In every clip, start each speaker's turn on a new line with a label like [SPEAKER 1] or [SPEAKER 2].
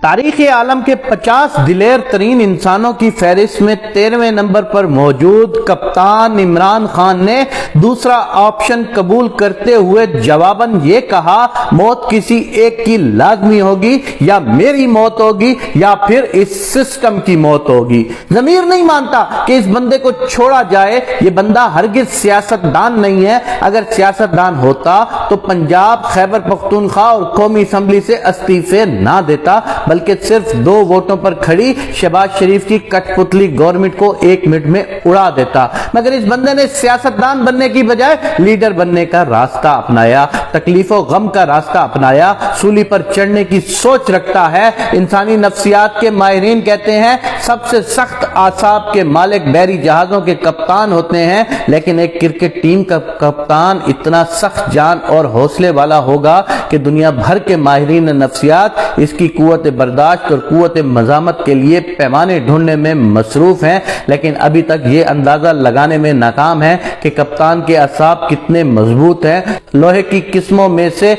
[SPEAKER 1] تاریخ عالم کے 50 دلیر ترین انسانوں کی فہرست میں 13ویں نمبر پر موجود کپتان عمران خان نے دوسرا آپشن قبول کرتے ہوئے جواباً یہ کہا، موت کسی ایک کی لازمی ہوگی، یا میری موت ہوگی یا پھر اس سسٹم کی موت ہوگی۔ ضمیر نہیں مانتا کہ اس بندے کو چھوڑا جائے۔ یہ بندہ ہرگز سیاستدان نہیں ہے۔ اگر سیاستدان ہوتا تو پنجاب، خیبر پختونخوا اور قومی اسمبلی سے استعفے نہ دیتا، بلکہ صرف 2 ووٹوں پر کھڑی شہباز شریف کی کٹ پتلی گورنمنٹ کو 1 منٹ میں اڑا دیتا۔ مگر اس بندے نے سیاستدان بننے کی بجائے لیڈر بننے کا راستہ اپنایا، تکلیف و غم کا راستہ اپنایا، سولی پر چڑھنے کی سوچ رکھتا ہے۔ انسانی نفسیات کے ماہرین کہتے ہیں سب سے سخت اعصاب کے مالک بحری جہازوں کے کپتان ہوتے ہیں، لیکن ایک کرکٹ ٹیم کا کپتان اتنا سخت جان اور حوصلے والا ہوگا کہ دنیا بھر کے ماہرین نفسیات اس کی قوت برداشت اور قوت مزاحمت کے لیے پیمانے ڈھونڈنے میں مصروف ہیں، لیکن ابھی تک یہ اندازہ لگانے میں ناکام ہے کہ کپتان کے اعصاب کتنے مضبوط ہیں۔ لوہے کی قسموں میں سے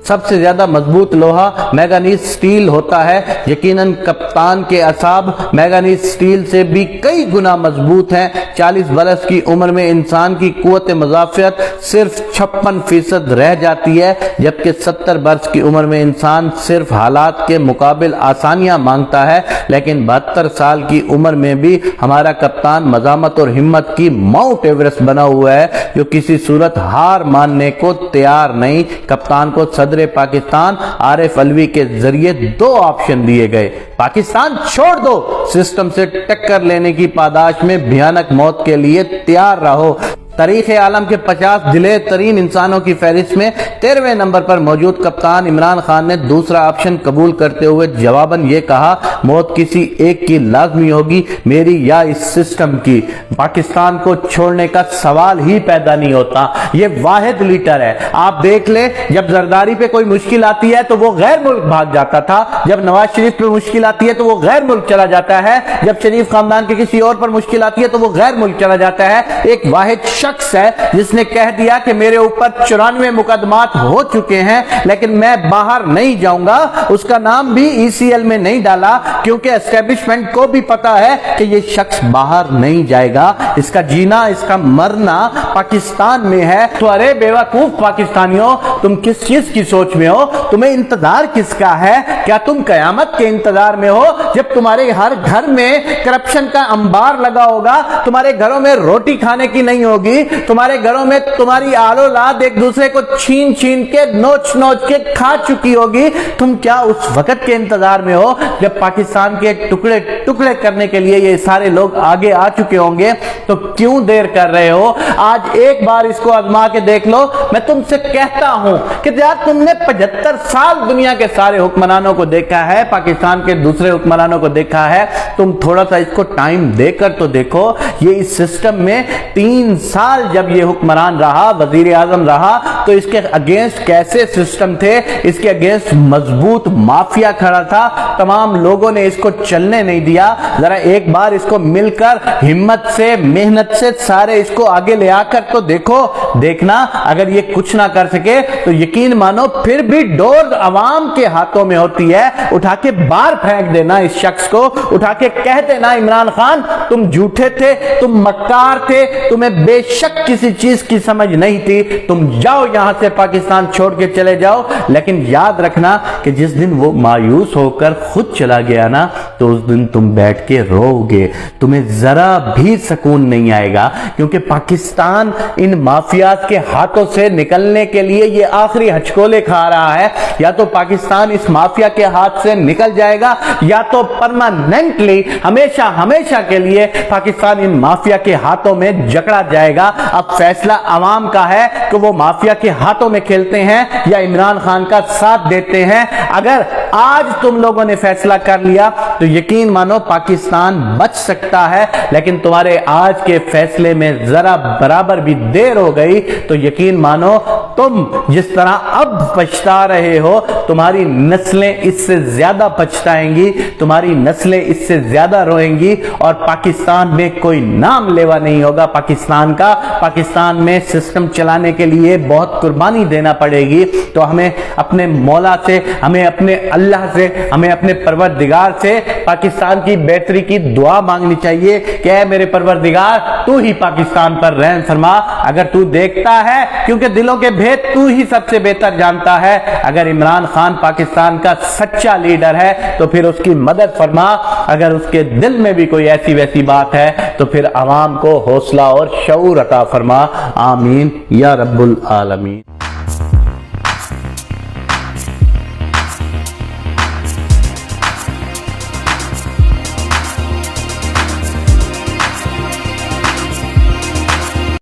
[SPEAKER 1] سب سے زیادہ مضبوط لوہا مینگنیز سٹیل ہوتا ہے۔ یقیناً کپتان کے اعصاب مینگنیز سٹیل سے بھی کئی گنا مضبوط ہیں۔ 40 برس کی عمر میں انسان کی قوت مدافعت صرف 56% رہ جاتی ہے، جبکہ 70 برس کی عمر میں انسان صرف حالات کے مقابل آسانیاں مانگتا ہے، لیکن 72 سال کی عمر میں بھی ہمارا کپتان مزاحمت اور ہمت کی ماؤنٹ ایورسٹ بنا ہوا ہے، جو کسی صورت ہار ماننے کو تیار نہیں۔ کپتان کو صدر پاکستان عارف علوی کے ذریعے 2 آپشن دیے گئے: پاکستان چھوڑ دو، سسٹم سے ٹکر لینے کی پاداش میں بھیانک موت کے لیے تیار رہو۔ تاریخ عالم کے 50 دلیر ترین انسانوں کی فہرست میں 13ویں نمبر پر موجود کپتان عمران خان نے دوسرا آپشن قبول کرتے ہوئے جواباً یہ کہا، موت کسی ایک کی لازمی ہوگی، میری یا اس سسٹم کی۔ پاکستان کو چھوڑنے کا سوال ہی پیدا نہیں ہوتا۔ یہ واحد لیڈر ہے۔ آپ دیکھ لیں، جب زرداری پہ کوئی مشکل آتی ہے تو وہ غیر ملک بھاگ جاتا تھا، جب نواز شریف پہ مشکل آتی ہے تو وہ غیر ملک چلا جاتا ہے، جب شریف خاندان کے کسی اور پر مشکل آتی ہے تو وہ غیر ملک چلا جاتا ہے۔ ایک واحد شخص ہے جس نے کہہ دیا کہ میرے اوپر 94 مقدمات ہو چکے ہیں لیکن میں باہر نہیں جاؤں گا۔ اس کا نام بھی ECL میں نہیں ڈالا کیونکہ اسٹیبلشمنٹ کو بھی پتا ہے کہ یہ شخص باہر نہیں جائے گا۔ اس کا جینا، اس کا مرنا پاکستان میں ہے۔ تو ارے بیوقوف پاکستانیوں، تم کس چیز کی سوچ میں ہو؟ تمہیں انتظار کس کا ہے؟ کیا تم قیامت کے انتظار میں ہو جب تمہارے ہر گھر میں کرپشن کا انبار لگا ہوگا، تمہارے گھروں میں روٹی کھانے کی نہیں ہوگی، تمہارے گھروں میں تمہاری آل اولاد ایک دوسرے کو چھین چھین کے نوچ نوچ کے کھا چکی ہوگی؟ تم کیا اس وقت کے انتظار میں ہو جب پاکستان کے ٹکڑے ٹکڑے کرنے کے لیے یہ سارے لوگ آگے آ چکے ہوں گے؟ تو کیوں دیر کر رہے ہو؟ آج ایک بار اس کو آزما کے دیکھ لو۔ میں تم سے کہتا ہوں کہ یار تم نے 75 سال دنیا کے سارے حکمرانوں کو دیکھا ہے، پاکستان کے دوسرے حکمرانوں کو دیکھا ہے، تم تھوڑا سا اس کو ٹائم دے کر تو دیکھو۔ یہ اس سسٹم میں 3 سال جب یہ حکمران رہا، وزیر اعظم رہا، تو اس کے اگینسٹ کیسے سسٹم تھے؟ اس کے اگینسٹ مضبوط مافیا کھڑا تھا۔ تمام لوگوں نے اس کو چلنے نہیں دیا۔ ذرا ایک بار اس کو مل کر ہمت سے، محنت سے سارے اس کو آگے لے آ کر تو دیکھو۔ دیکھنا اگر یہ کچھ نہ کر سکے تو یقین مانو پھر بھی ڈور عوام کے ہاتھوں میں ہوتی ہے۔ اٹھا کے باہر پھینک دینا اس شخص کو، اٹھا کے کہہ دینا عمران خان تم جھوٹے تھے، تم مکار تھے، تمہیں بے شک کسی چیز کی سمجھ نہیں تھی، تم جاؤ یہاں سے، پاکستان چھوڑ کے چلے جاؤ۔ لیکن یاد رکھنا کہ جس دن وہ مایوس ہو کر خود چلا گیا نا، تو اس دن تم بیٹھ کے رو گے، تمہیں ذرا بھی سکون نہیں آئے گا، کیونکہ پاکستان ان مافیات کے ہاتھوں سے نکلنے کے لیے یہ آخری ہچکولے کھا رہا ہے۔ یا تو پاکستان اس مافیا کے ہاتھ سے نکل جائے گا، یا تو پرماننٹلی ہمیشہ ہمیشہ کے لیے پاکستان ان مافیا کے ہاتھوں میں جکڑا جائے گا۔ اب فیصلہ عوام کا ہے کہ وہ مافیا کے ہاتھوں میں کھیلتے ہیں یا عمران خان کا ساتھ دیتے ہیں۔ اگر آج تم لوگوں نے فیصلہ کر لیا تو یقین مانو پاکستان بچ سکتا ہے، لیکن تمہارے آج کے فیصلے میں ذرا برابر بھی دیر ہو گئی تو یقین مانو تم جس طرح اب پچھتا رہے ہو تمہاری نسلیں اس سے زیادہ پچھتائیں گی، تمہاری نسلیں اس سے زیادہ روئیں گی، اور پاکستان میں کوئی نام لیوا نہیں ہوگا پاکستان کا۔ پاکستان میں سسٹم چلانے کے لیے بہت قربانی دینا پڑے گی۔ تو ہمیں اپنے مولا سے، ہمیں اپنے اللہ سے، ہمیں اپنے پروردگار سے پاکستان کی بہتری کی دعا مانگنی چاہیے کہ اے میرے پروردگار تو ہی پاکستان پر رحم فرما۔ اگر تو دیکھتا ہے، کیونکہ دلوں کے بھید تو ہی سب سے بہتر جانتا ہے، اگر عمران خان پاکستان کا سچا لیڈر ہے تو پھر اس کی مدد فرما، اگر اس کے دل میں بھی کوئی ایسی ویسی بات ہے تو پھر عوام کو حوصلہ اور شعور عطا فرما۔ آمین یا رب العالمین۔